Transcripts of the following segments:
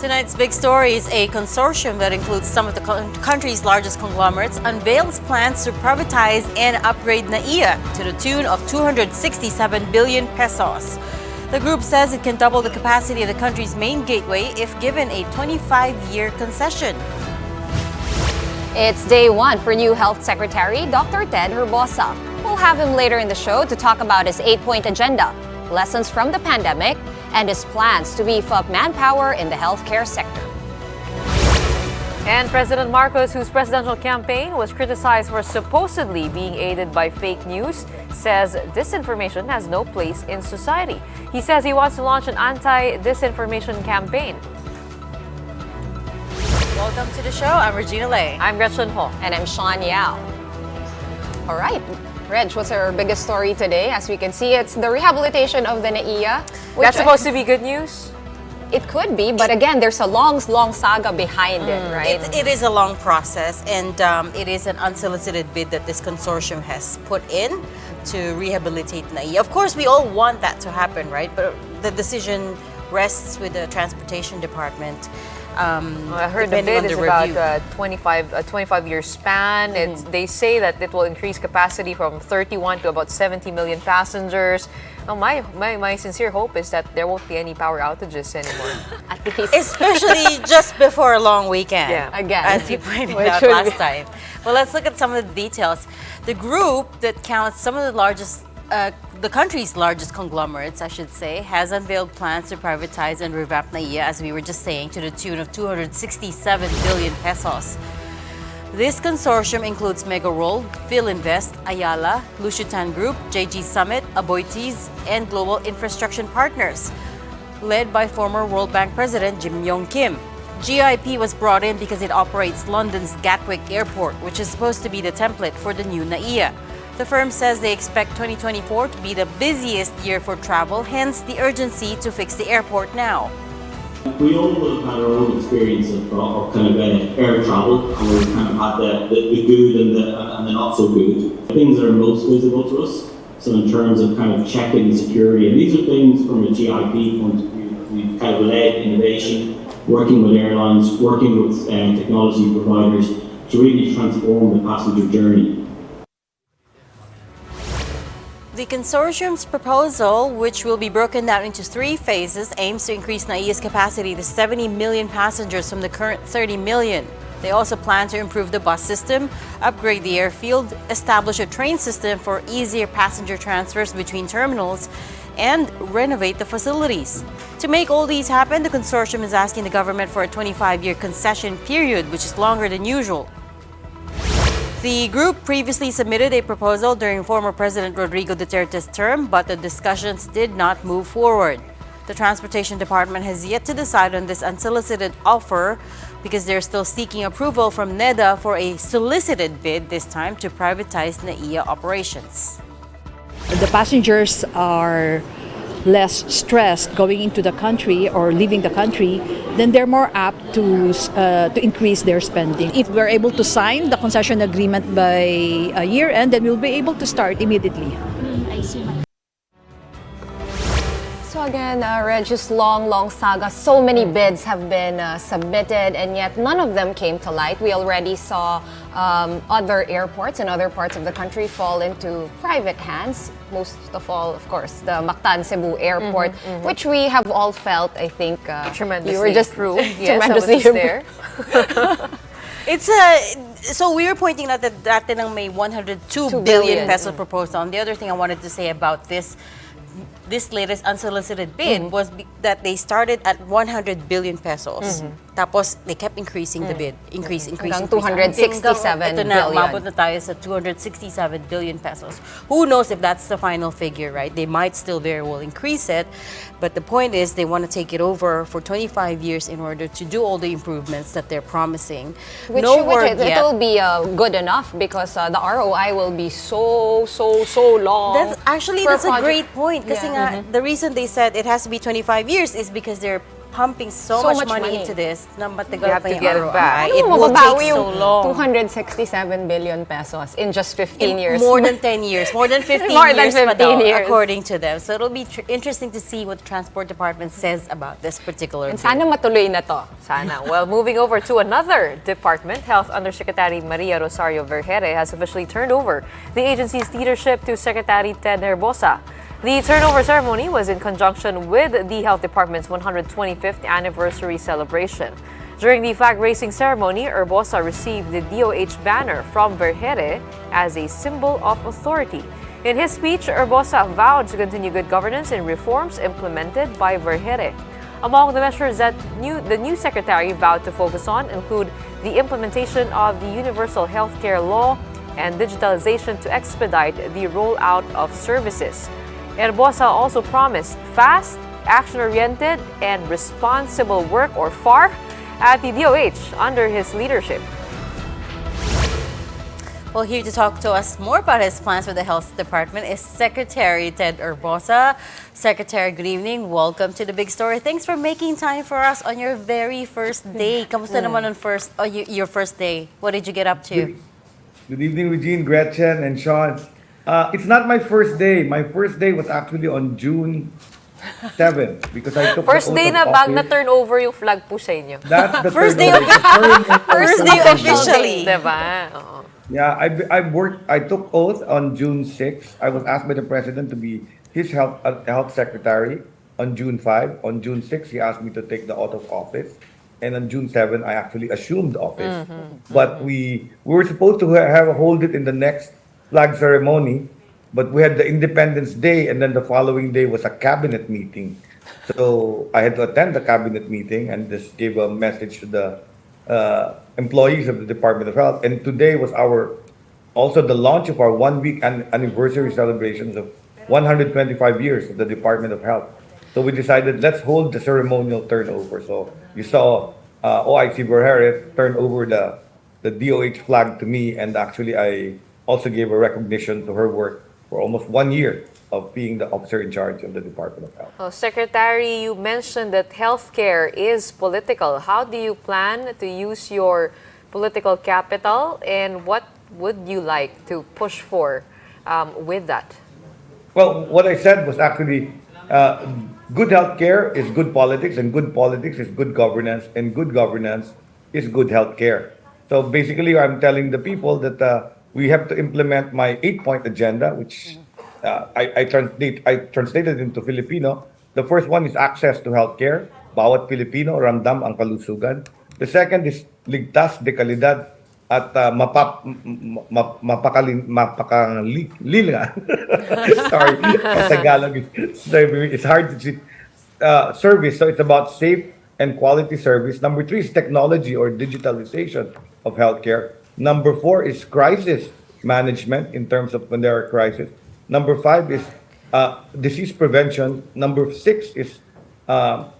Tonight's big story is a consortium that includes some of the country's largest conglomerates unveils plans to privatize and upgrade NAIA to the tune of 267 billion pesos. The group says it can double the capacity of the country's main gateway if given a 25-year concession. It's day one for new Health Secretary Dr. Ted Herbosa. We'll have him later in the show to talk about his 8-point agenda, lessons from the pandemic, and his plans to beef up manpower in the healthcare sector. And President Marcos, whose presidential campaign was criticized for supposedly being aided by fake news, says disinformation has no place in society. He says he wants to launch an anti-disinformation campaign. Welcome to the show. I'm Regina Lay. I'm Gretchen Ho. And I'm Sean Yao. All right, Reg, what's our biggest story today? As we can see, it's the rehabilitation of the NAIA. That's supposed to be good news? It could be, but again, there's a long saga behind it, right? It is a long process, and it is an unsolicited bid that this consortium has put in to rehabilitate NAIA. Of course, we all want that to happen, right? But the decision rests with the Transportation Department. I heard the bid is about a 25-year span. They say that it will increase capacity from 31 to about 70 million passengers. Now, my sincere hope is that there won't be any power outages anymore. At least. Especially just before a long weekend. Yeah. Again. As you pointed out last time. Well, let's look at some of the details. The group that counts some of the country's largest conglomerates, I should say, has unveiled plans to privatize and revamp NAIA, as we were just saying, to the tune of 267 billion pesos. This consortium includes Mega World, Philinvest, Ayala, Lushutan Group, JG Summit, Aboitiz, and Global Infrastructure Partners, led by former World Bank President Jim Yong Kim. GIP was brought in because it operates London's Gatwick Airport, which is supposed to be the template for the new NAIA. The firm says they expect 2024 to be the busiest year for travel, hence the urgency to fix the airport now. We all would have had our own experience of kind of air travel, and we've kind of had the good and the not so good. Things that are most visible to us, so in terms of kind of checking security, and these are things from a GIP point of view. We've kind of led innovation, working with airlines, working with technology providers to really transform the passenger journey. The consortium's proposal, which will be broken down into 3 phases, aims to increase NAIA's capacity to 70 million passengers from the current 30 million. They also plan to improve the bus system, upgrade the airfield, establish a train system for easier passenger transfers between terminals, and renovate the facilities. To make all these happen, the consortium is asking the government for a 25-year concession period, which is longer than usual. The group previously submitted a proposal during former President Rodrigo Duterte's term, but the discussions did not move forward. The Transportation Department has yet to decide on this unsolicited offer because they're still seeking approval from NEDA for a solicited bid, this time to privatize NAIA operations. The passengers are less stressed going into the country or leaving the country, then they're more apt to increase their spending. If we're able to sign the concession agreement by year end, then we'll be able to start immediately. So again, Reg's long saga. So many bids have been submitted, and yet none of them came to light. We already saw other airports in other parts of the country fall into private hands. Most of all, of course, the Mactan Cebu Airport, which we have all felt, I think, tremendously you were just improved. Yes, tremendously there. So we were pointing out that dati nang may 102 billion peso proposal. And the other thing I wanted to say about this latest unsolicited bid was that they started at 100 billion pesos. Tapos, they kept increasing the bid. Increase. 267 Ito na, billion. umabot na tayo sa 267 billion pesos. Who knows if that's the final figure, right? They might still very well increase it. But the point is, they want to take it over for 25 years in order to do all the improvements that they're promising. Which yet. It'll be good enough because the ROI will be so long. That's a great point. Kasi nga, the reason they said it has to be 25 years is because they're pumping so So much much money money. into this. You have to get it back. It Ano will take mababawi so yung long. 267 billion pesos in just 15 In years. more than 10 years. More than 15 More than years, 15 pa daw, years. according to them. So it'll be interesting to see what the Transport Department says about this particular And bill. sana matuloy na to. Sana. Well, moving over to another department, Health Undersecretary Maria Rosario Vergere has officially turned over the agency's leadership to Secretary Ted Herbosa. The turnover ceremony was in conjunction with the Health Department's 125th anniversary celebration. During the flag-raising ceremony, Herbosa received the DOH banner from Vergere as a symbol of authority. In his speech, Herbosa vowed to continue good governance and reforms implemented by Vergere. Among the measures that the new secretary vowed to focus on include the implementation of the Universal Healthcare Law and digitalization to expedite the rollout of services. Herbosa also promised fast, action-oriented, and responsible work, or FAR, at the DOH under his leadership. Well, here to talk to us more about his plans for the Health Department is Secretary Ted Herbosa. Secretary, good evening. Welcome to the Big Story. Thanks for making time for us on your very first day. Kamusta naman on your first day? What did you get up to? Good evening, Regine, Gretchen, and Sean. It's not my first day. My first day was actually on June 7th because I took First the oath day of na bag na office. turnover yung flag po sa inyo. That's the First third day of one. First day officially. Diba? Oo. Yeah, I took oath on June 6th. I was asked by the president to be his health secretary on June 5. On June 6th, he asked me to take the oath of office. And on June 7, I actually assumed office. But we were supposed to hold it in the next flag ceremony, but we had the Independence Day, and then the following day was a cabinet meeting. So I had to attend the cabinet meeting and just gave a message to the employees of the Department of Health. And today was also the launch of our 1-week anniversary celebrations of 125 years of the Department of Health. So we decided, let's hold the ceremonial turnover. So you saw OIC Vergere turn over the DOH flag to me, and actually I also gave a recognition to her work for almost 1 year of being the officer in charge of the Department of Health. Oh, Secretary, you mentioned that healthcare is political. How do you plan to use your political capital, and what would you like to push for with that? Well, what I said was actually good healthcare is good politics, and good politics is good governance, and good governance is good healthcare. So basically, I'm telling the people that we have to implement my 8-point agenda, which I translated into Filipino. The first one is access to healthcare. Bawat Pilipino, ramdam ang kalusugan. The second is ligtas de kalidad at mapakalina. Sorry, Tagalog it's hard to see. Service, so it's about safe and quality service. Number 3 is technology or digitalization of healthcare. Number 4 is crisis management in terms of when there are crises. Number 5 is disease prevention. Number 6 is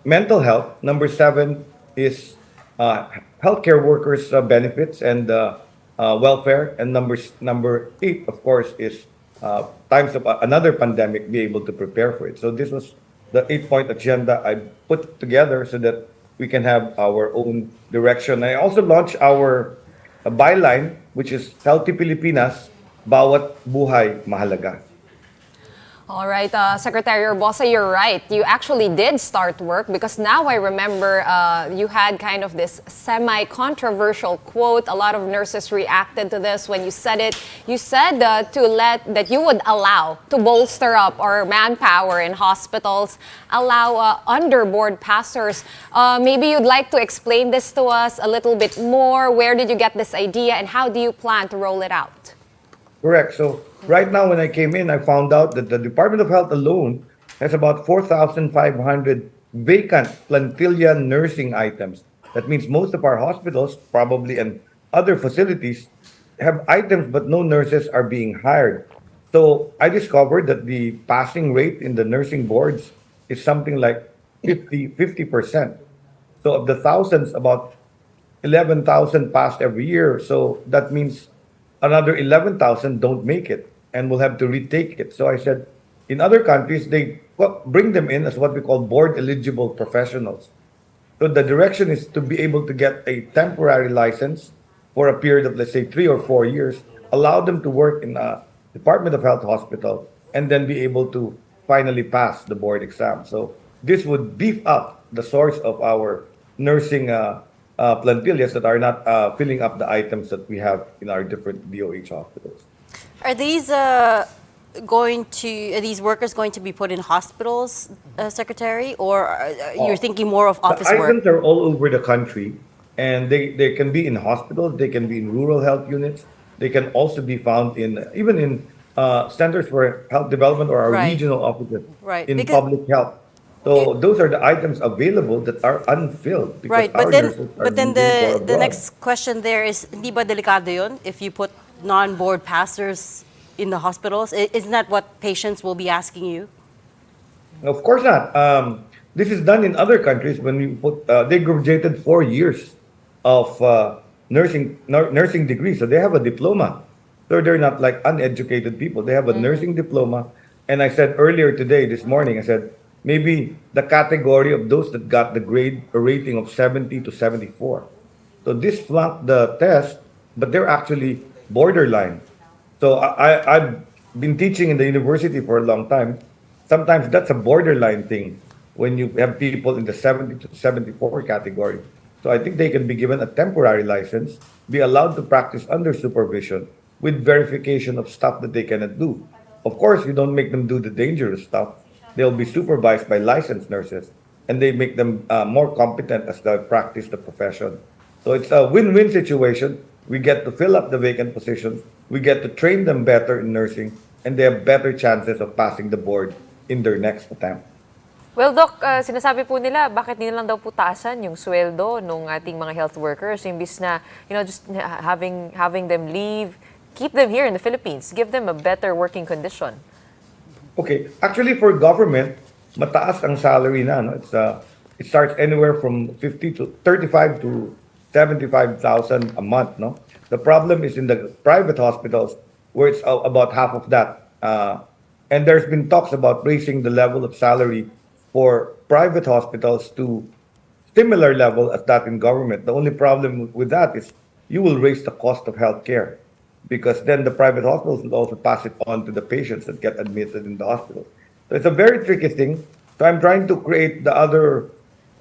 mental health. Number 7 is healthcare workers' benefits and welfare. And number 8, of course, is times of another pandemic, be able to prepare for it. So this was the 8-point agenda I put together so that we can have our own direction. I also launched our byline, which is Healthy Pilipinas, Bawat Buhay Mahalaga. All right, Secretary Herbosa, you're right. You actually did start work because now I remember you had kind of this semi-controversial quote. A lot of nurses reacted to this when you said it. You said that you would allow to bolster up our manpower in hospitals, allow underboard passers. Maybe you'd like to explain this to us a little bit more. Where did you get this idea, and how do you plan to roll it out? Correct. So right now, when I came in, I found out that the Department of Health alone has about 4,500 vacant plantilla nursing items. That means most of our hospitals, probably, and other facilities have items, but no nurses are being hired. So I discovered that the passing rate in the nursing boards is something like 50%. So of the thousands, about 11,000 passed every year. So that means another 11,000 don't make it and will have to retake it. So I said, in other countries, they bring them in as what we call board eligible professionals. So the direction is to be able to get a temporary license for a period of, let's say, 3 or 4 years, allow them to work in a Department of Health hospital, and then be able to finally pass the board exam. So this would beef up the source of our nursing plantillas that are not filling up the items that we have in our different DOH hospitals. Are these are these workers going to be put in hospitals, Secretary, or you're thinking more of office The work? items are all over the country, and they can be in hospitals, they can be in rural health units, they can also be found in even in centers for health development or our Right. regional offices Right, in because- public health. So those are the items available that are unfilled because Right, our nurses are but then moving for the abroad. next question there is, hindi ba delikado yun if you put non-board passers in the hospitals? Isn't that what patients will be asking you? Of course not. This is done in other countries when we put they graduated 4 years of nursing degree, so they have a diploma. So they're not like uneducated people. They have a nursing diploma. And I said earlier today, this morning, I said maybe the category of those that got the grade or rating of 70 to 74. So this flunked the test, but they're actually borderline. So I've been teaching in the university for a long time. Sometimes that's a borderline thing when you have people in the 70 to 74 category. So I think they can be given a temporary license, be allowed to practice under supervision with verification of stuff that they cannot do. Of course, you don't make them do the dangerous stuff. They'll be supervised by licensed nurses, and they make them more competent as they practice the profession. So it's a win-win situation. We get to fill up the vacant positions, we get to train them better in nursing, and they have better chances of passing the board in their next attempt. Well, Doc, sinasabi po nila, bakit nila lang daw po taasan yung sweldo ng ating mga health workers, imbis na, just having them leave, keep them here in the Philippines, give them a better working condition. Okay, actually for government, mataas ang salary na. No? It starts anywhere from 50 to 35 to 75,000 a month. No, the problem is in the private hospitals where it's about half of that. And there's been talks about raising the level of salary for private hospitals to similar level as that in government. The only problem with that is you will raise the cost of healthcare because then the private hospitals will also pass it on to the patients that get admitted in the hospital. So it's a very tricky thing. So I'm trying to create the other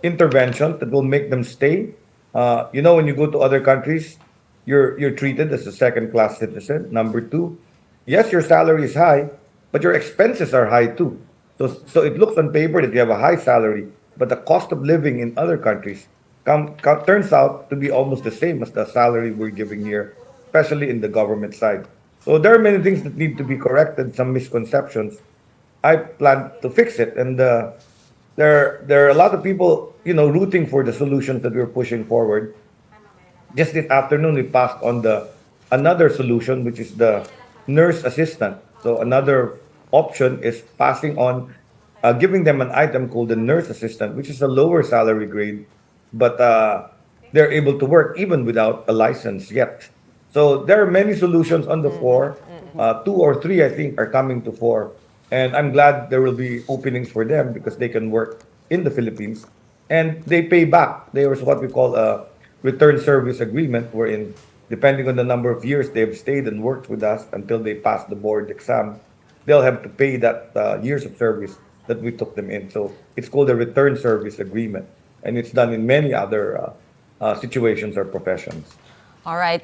interventions that will make them stay. When you go to other countries, you're treated as a second-class citizen. Number two, yes, your salary is high, but your expenses are high too. So it looks on paper that you have a high salary, but the cost of living in other countries turns out to be almost the same as the salary we're giving here, especially in the government side. So there are many things that need to be corrected, some misconceptions. I plan to fix it, and there are a lot of people, rooting for the solutions that we're pushing forward. Just this afternoon, we passed on another solution, which is the nurse assistant. So another option is passing on, giving them an item called the nurse assistant, which is a lower salary grade, but they're able to work even without a license yet. So there are many solutions on the floor. 2 or 3, I think, are coming to fore. And I'm glad there will be openings for them because they can work in the Philippines. And they pay back. There is what we call a return service agreement, wherein, depending on the number of years they've stayed and worked with us until they pass the board exam, they'll have to pay that years of service that we took them in. So it's called a return service agreement. And it's done in many other situations or professions. All right,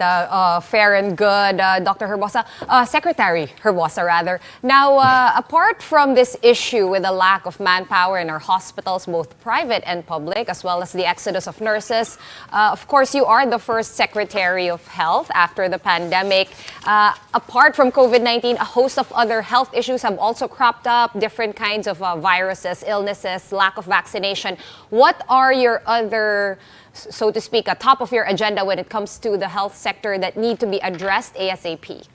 fair and good, Dr. Herbosa. Secretary Herbosa, rather. Now, apart from this issue with the lack of manpower in our hospitals, both private and public, as well as the exodus of nurses, of course, you are the first Secretary of Health after the pandemic. Apart from COVID-19, a host of other health issues have also cropped up, different kinds of viruses, illnesses, lack of vaccination. What are your other, so to speak, top of your agenda when it comes to the health sector that need to be addressed ASAP?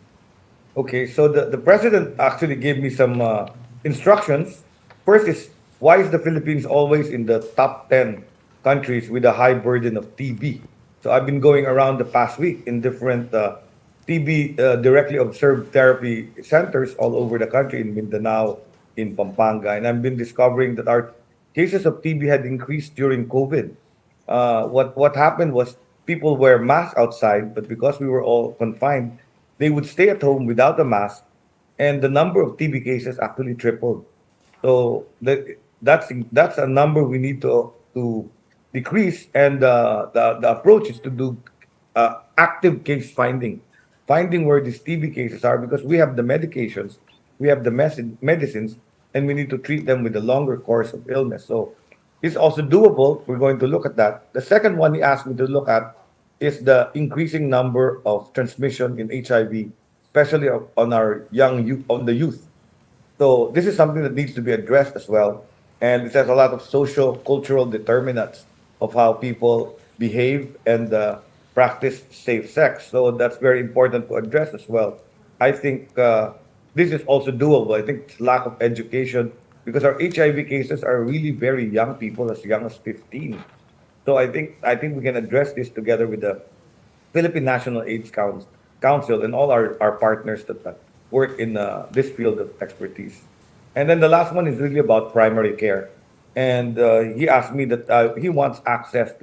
Okay, so the president actually gave me some instructions. First is, why is the Philippines always in the top 10 countries with a high burden of TB? So I've been going around the past week in different TB directly observed therapy centers all over the country, in Mindanao, in Pampanga, and I've been discovering that our cases of TB had increased during COVID. What happened was people wear masks outside, but because we were all confined, they would stay at home without a mask, and the number of TB cases actually tripled. So that's a number we need to decrease, and the approach is to do active case finding, finding where these TB cases are, because we have the medications, we have the medicines, and we need to treat them with a longer course of illness. So it's also doable. We're going to look at that. The second one he asked me to look at is the increasing number of transmission in HIV, especially on our young youth, on the youth. So this is something that needs to be addressed as well. And it has a lot of social, cultural determinants of how people behave and practice safe sex. So that's very important to address as well. I think this is also doable. I think it's lack of education because our HIV cases are really very young people, as young as 15. So I think we can address this together with the Philippine National Council and all our partners that work in this field of expertise. And then the last one is really about primary care. And he asked me that he wants access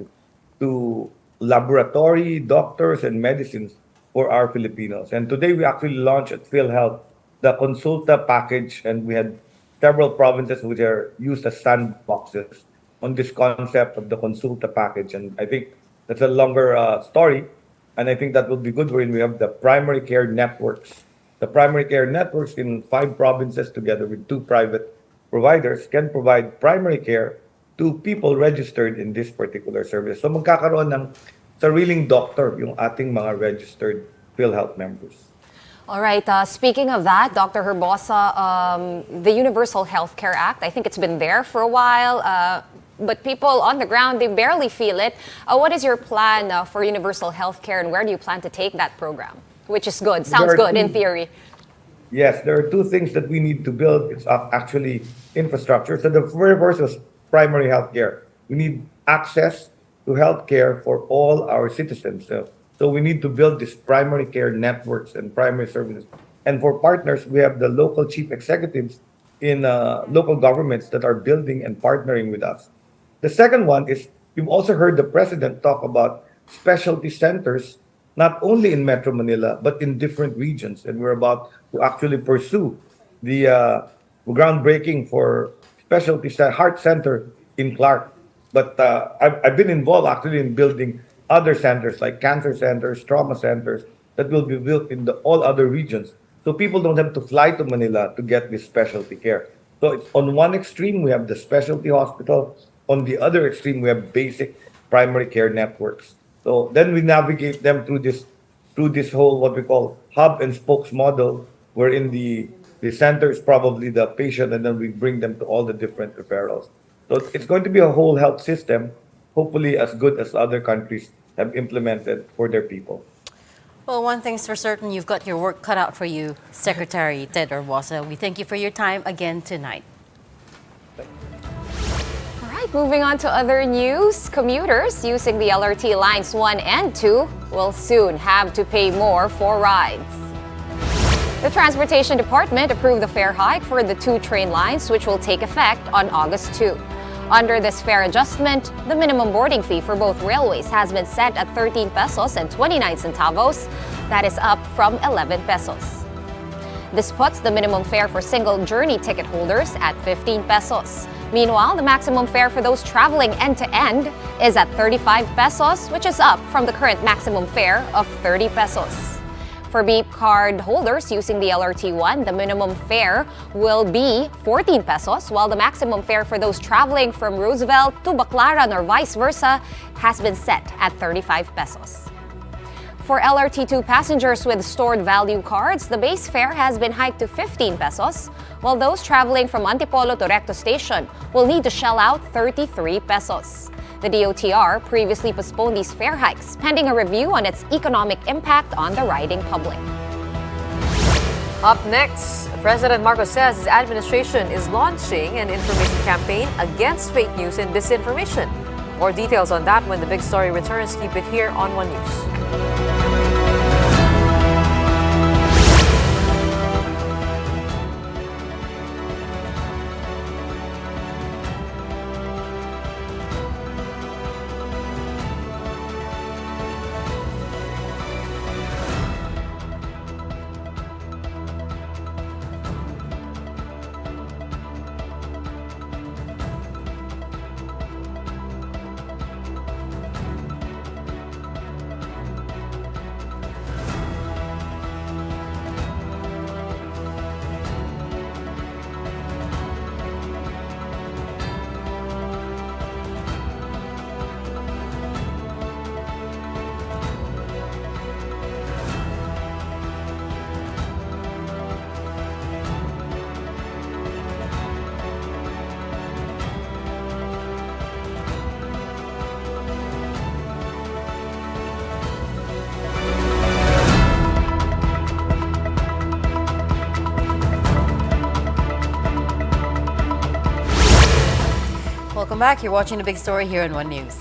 to laboratory, doctors, and medicines for our Filipinos. And today we actually launched at PhilHealth the Consulta package, and we had several provinces which are used as sandboxes on this concept of the Consulta package. And I think that's a longer story. And I think that will be good when we have the primary care networks. The primary care networks in 5 provinces, together with 2 private providers, can provide primary care to people registered in this particular service. So magkakaroon ng sariling doctor yung ating mga registered PhilHealth members. All right. Speaking of that, Dr. Herbosa, the Universal Healthcare Act, I think it's been there for a while, but people on the ground, they barely feel it. What is your plan for universal healthcare, and where do you plan to take that program? Which is good. Sounds good in theory. Yes, there are 2 things that we need to build. It's actually infrastructure. So the very first is primary health care. We need access to health care for all our citizens. So we need to build these primary care networks and primary services. And for partners, we have the local chief executives in local governments that are building and partnering with us. The second one is, you've also heard the president talk about specialty centers, not only in Metro Manila, but in different regions. And we're about to actually pursue the groundbreaking for heart center in Clark. But I've been involved actually in building other centers like cancer centers, trauma centers that will be built in all other regions. So people don't have to fly to Manila to get this specialty care. So it's on one extreme, we have the specialty hospital. On the other extreme, we have basic primary care networks. So then we navigate them through this whole what we call hub and spokes model, wherein the center is probably the patient, and then we bring them to all the different referrals. So it's going to be a whole health system, hopefully as good as other countries have implemented for their people. Well, one thing's for certain, you've got your work cut out for you, Secretary Ted Herbosa. We thank you for your time again tonight. All right, moving on to other news. Commuters using the LRT lines 1 and 2 will soon have to pay more for rides. The Transportation Department approved the fare hike for the 2 train lines, which will take effect on August 2. Under this fare adjustment, the minimum boarding fee for both railways has been set at 13 pesos and 29 centavos. That is up from 11 pesos. This puts the minimum fare for single journey ticket holders at 15 pesos. Meanwhile, the maximum fare for those traveling end-to-end is at 35 pesos, which is up from the current maximum fare of 30 pesos. For BEEP card holders using the LRT1, the minimum fare will be 14 pesos, while the maximum fare for those traveling from Roosevelt to Baclaran or vice versa has been set at 35 pesos. For LRT2 passengers with stored value cards, the base fare has been hiked to 15 pesos, while those traveling from Antipolo to Recto Station will need to shell out 33 pesos. The DOTR previously postponed these fare hikes, pending a review on its economic impact on the riding public. Up next, President Marcos says his administration is launching an information campaign against fake news and disinformation. More details on that when the big story returns. Keep it here on One News. back. You're watching The Big Story here on One News.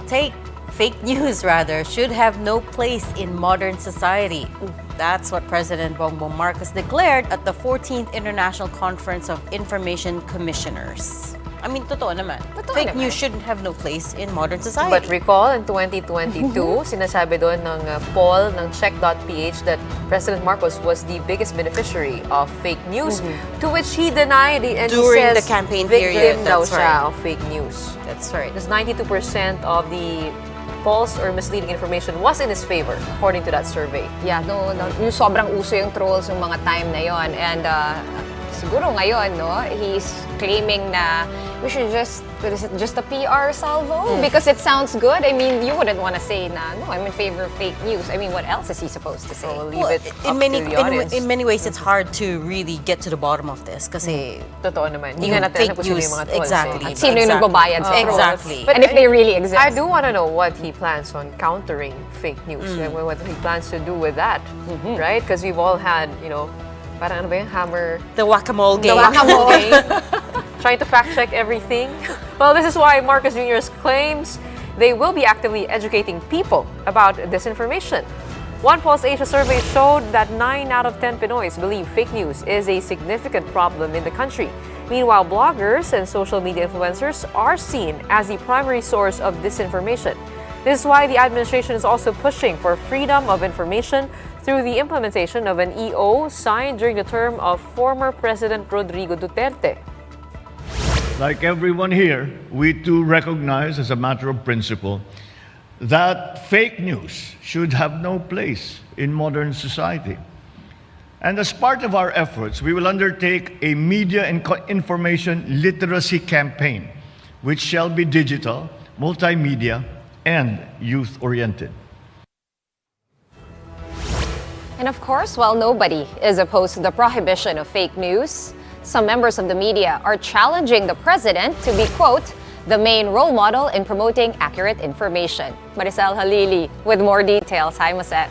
Fake news, rather, should have no place in modern society. That's what President Bongbong Marcos declared at the 14th International Conference of Information Commissioners. I mean, totoo naman. Fake news shouldn't have no place in modern society. But recall, in 2022, sinasabi doon ng poll ng check.ph that President Marcos was the biggest beneficiary of fake news, to which he denied and during he says the campaign period. Victim daw That's siya right. of fake news. That's right. Because 92% of the false or misleading information was in his favor, according to that survey. Yeah, no, yung sobrang uso yung trolls yung mga time na yon. And siguro ngayon, no, he's claiming na we should just a PR salvo? Because it sounds good. I mean, you wouldn't want to say na, no, I'm in favor of fake news. I mean, what else is he supposed to say? So we'll leave it up in to the audience. in many ways, it's hard to really get to the bottom of this kasi Totoo naman. Hindi nga natin alam kung sino yung mga trolls. Exactly. At sino yung nagbabayad sa trolls? Exactly. And if they really exist. I do want to know what he plans on countering fake news. What he plans to do with that, right? Because we've all had, parang ano ba yung hammer? The whack-a-mole game. The whack-a-mole game. Trying to fact-check everything. Well, this is why Marcos Jr. claims they will be actively educating people about disinformation. One Pulse Asia survey showed that 9 out of 10 Pinoys believe fake news is a significant problem in the country. Meanwhile, bloggers and social media influencers are seen as the primary source of disinformation. This is why the administration is also pushing for freedom of information through the implementation of an EO signed during the term of former President Rodrigo Duterte. Like everyone here, we too recognize as a matter of principle that fake news should have no place in modern society. And as part of our efforts, we will undertake a media and information literacy campaign, which shall be digital, multimedia, and youth-oriented. And of course, while nobody is opposed to the prohibition of fake news, some members of the media are challenging the president to be, quote, the main role model in promoting accurate information. Maricel Halili with more details. Hi, Maset.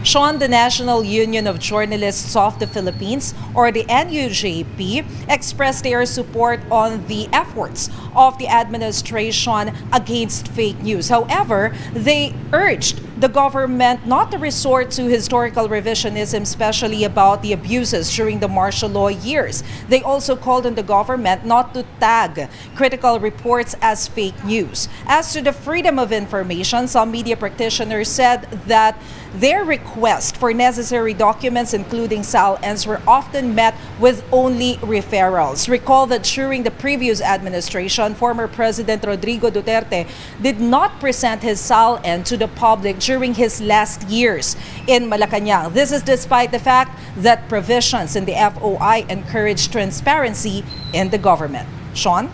Sean, the National Union of Journalists of the Philippines, or the NUJP, expressed their support on the efforts of the administration against fake news. However, they urged the government not to resort to historical revisionism, especially about the abuses during the martial law years. They also called on the government not to tag critical reports as fake news. As to the freedom of information, some media practitioners said that their request for necessary documents, including SALNs, were often met with only referrals. Recall that during the previous administration, former President Rodrigo Duterte did not present his SALN to the public during his last years in Malacanang. This is despite the fact that provisions in the FOI encourage transparency in the government. Sean?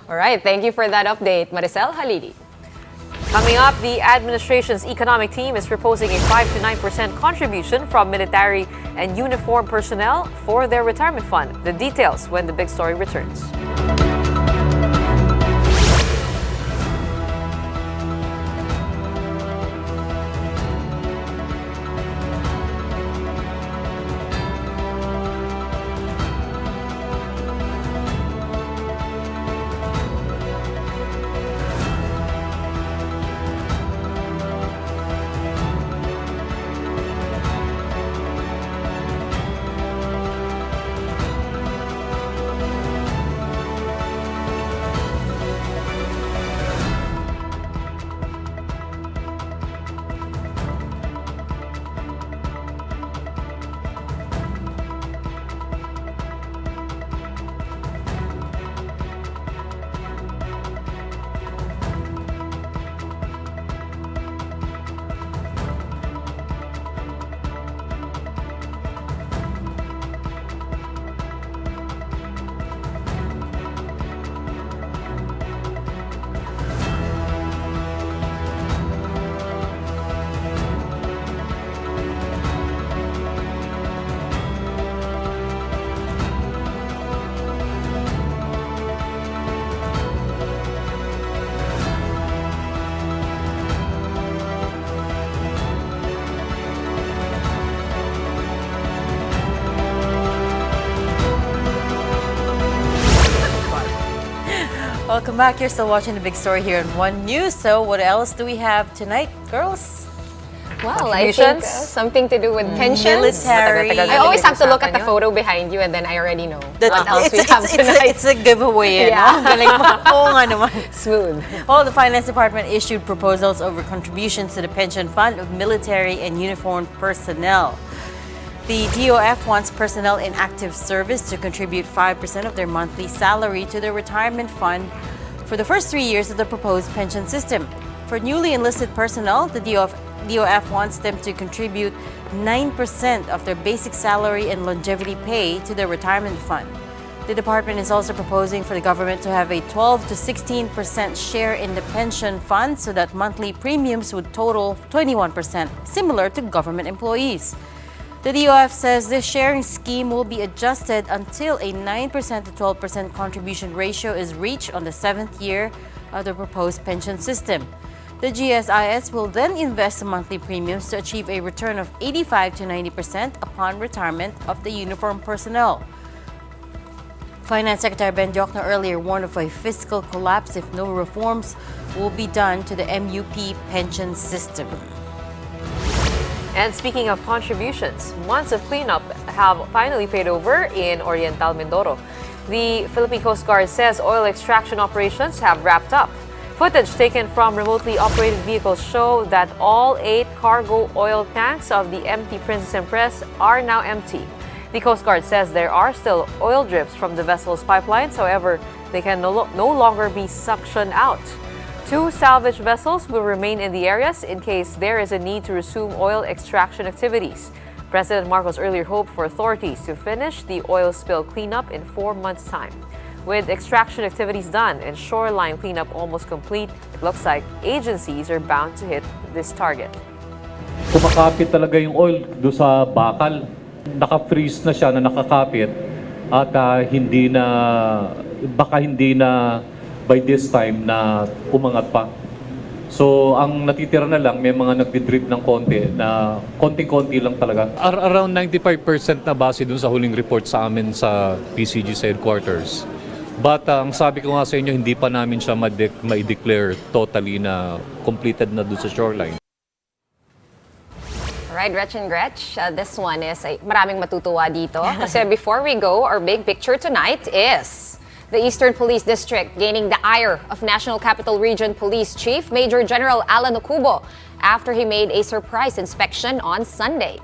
All right, thank you for that update, Maricel Halili. Coming up, the administration's economic team is proposing a 5 to 9% contribution from military and uniformed personnel for their retirement fund. The details when the big story returns. welcome back. You're still watching the big story here in One News. So what else do we have tonight, girls? Well, I think Contributions? something to do with pensions. Military. I always have to look at the Usapan yun. photo behind you and then I already know That- what else we have tonight. it's a giveaway, Yeah. no? Galing mo. Oo nga naman. Smooth. Well, the Finance Department issued proposals over contributions to the pension fund of military and uniformed personnel. The DOF wants personnel in active service to contribute 5% of their monthly salary to the retirement fund for the first 3 years of the proposed pension system. For newly enlisted personnel, the DOF wants them to contribute 9% of their basic salary and longevity pay to the retirement fund. The department is also proposing for the government to have a 12 to 16% share in the pension fund so that monthly premiums would total 21%, similar to government employees. The DOF says this sharing scheme will be adjusted until a 9% to 12% contribution ratio is reached on the 7th year of the proposed pension system. The GSIS will then invest the monthly premiums to achieve a return of 85 to 90% upon retirement of the uniformed personnel. Finance Secretary Ben Jokno earlier warned of a fiscal collapse if no reforms will be done to the MUP pension system. And speaking of contributions, months of cleanup have finally paid over in Oriental Mindoro. The Philippine Coast Guard says oil extraction operations have wrapped up. Footage taken from remotely operated vehicles show that all 8 cargo oil tanks of the empty Princess Empress are now empty. The Coast Guard says there are still oil drips from the vessel's pipelines, however, they can no longer be suctioned out. 2 salvage vessels will remain in the areas in case there is a need to resume oil extraction activities. President Marcos earlier hoped for authorities to finish the oil spill cleanup in 4 months' time. With extraction activities done and shoreline cleanup almost complete, it looks like agencies are bound to hit this target. Kumakapit talaga yung oil do sa bakal. Naka-freeze na siya na nakakapit at baka hindi na by this time na umangat pa. So, ang natitira na lang, may mga nagdi-drip ng konti na konting-konti lang talaga. Around 95% na base dun sa huling report sa amin sa PCG sa headquarters. But ang sabi ko nga sa inyo, hindi pa namin siya ma-declare totally na completed na dun sa shoreline. Alright, Gretch and Gretch, this one is maraming matutuwa dito. Kasi before we go, our big picture tonight is the Eastern Police District gaining the ire of National Capital Region Police Chief Major General Alan Ocubo after he made a surprise inspection on Sunday.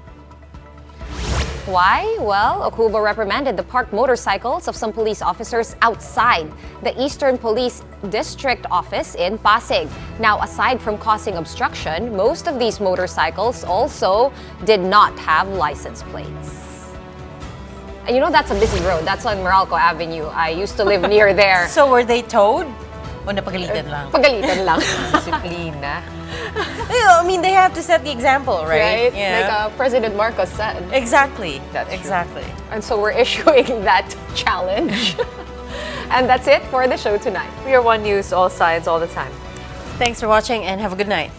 Why? Well, Ocubo reprimanded the parked motorcycles of some police officers outside the Eastern Police District office in Pasig. Now, aside from causing obstruction, most of these motorcycles also did not have license plates. And you know that's a busy road. That's on Meralco Avenue. I used to live near there. So were they towed? O napagalitan lang? Pagalitan lang. Disiplina. I mean, they have to set the example, right? Right? Like President Marcos said. Exactly. That's true. exactly. And so we're issuing that challenge. And that's it for the show tonight. We are One News, all sides, all the time. Thanks for watching and have a good night.